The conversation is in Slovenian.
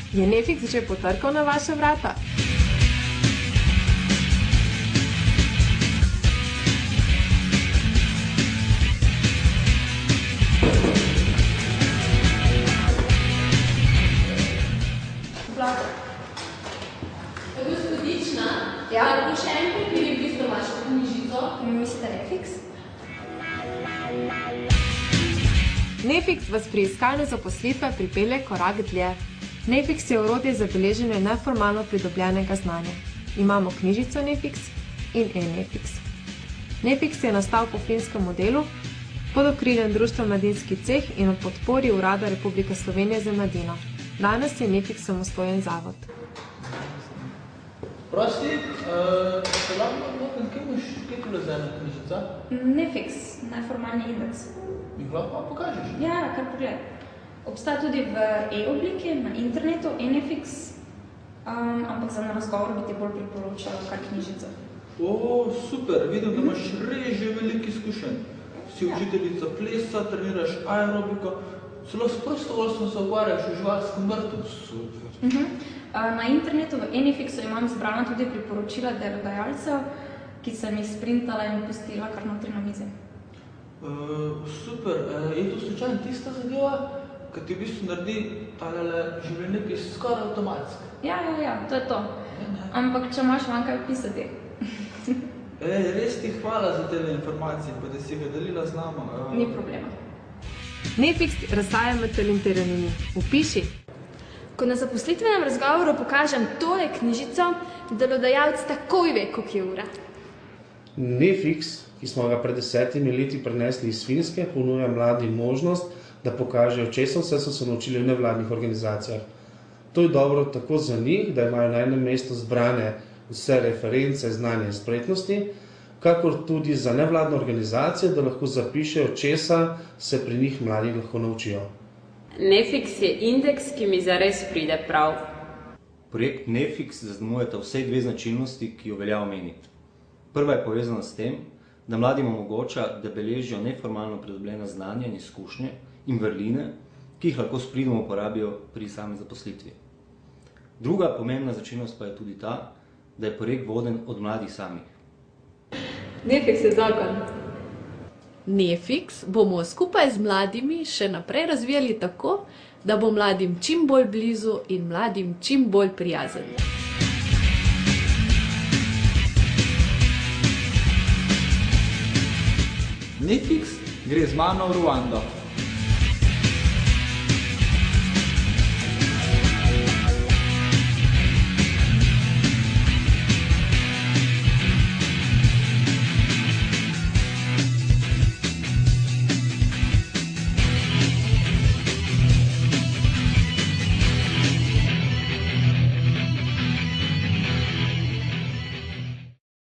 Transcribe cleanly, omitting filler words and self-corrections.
Je Nefix že potrkal na vaša vrata? Ja, še enkrat bi v vašo knjižico. Mislite Nefix? Nefix vas pri iskanju zaposlitve pripelje korak dlje. Nefix je orodje za beleženje neformalno pridobljenega znanja. Imamo knjižico Nefix in e-Nefix. Nefix je nastal po finskem modelu, pod okriljem Društva Mladinski ceh in v podpori Urada Republike Slovenije za mladino. Danes je Nefix samostojen zavod. Prosti, se lahko nekaj, kje imaš ena knjižica? Nefix, neformalni indeks. Jih lahko pokažeš? Ja, kar pogled. Obstaja tudi v e-obliki, na internetu, e-Nefix, ampak za na razgovor bi ti bolj priporočala kar knjižica. O, super, vidim, da imaš res že veliko izkušenj. Si učiteljica plesa, treniraš aerobiko, celo s prostovoljstvom se ukvarjaš v živalskem vrtu. Super. Na internetu v e-Nefixu imam zbrana tudi priporočila delodajalcev, ki sem jih sprintala in pustila kar notri na mizi. Super, je to slučajno tista zadeva, ki ti v bistvu naredi življenjepis skoraj avtomatsko? Ja, to je to. Ampak če imaš vam kaj pisati. Res ti hvala za te informacije, pa da si ga delila z nama. Ni problema. Nefix razdaja med talentiranimi. Vpiši. Ko na zaposlitvenem razgovoru pokažem tole knjižico, delodajalec takoj ve, koliko je ura. Nefix, ki smo ga pred 10 leti prenesli iz Finske, ponuja mladim možnost, da pokažejo, česa vse so se naučili v nevladnih organizacijah. To je dobro tako za njih, da imajo na enem mestu zbrane vse reference, znanje in spretnosti, kakor tudi za nevladne organizacije, da lahko zapišejo, česa se pri njih mladi lahko naučijo. Nefix je indeks, ki mi zares pride prav. Projekt Nefix zaznamujeta vse dve značilnosti, ki jo velja omeniti. Prva je povezana s tem, da mladim omogoča, da beležijo neformalno pridobljena znanja in izkušnje in vrline, ki jih lahko s pridom uporabijo pri sami zaposlitvi. Druga pomembna značilnost pa je tudi ta, da je projekt voden od mladih samih. Nefix je zakon. Nefix bomo skupaj z mladimi še naprej razvijali tako, da bo mladim čim bolj blizu in mladim čim bolj prijazen. Nefix gre z mano v Ruando.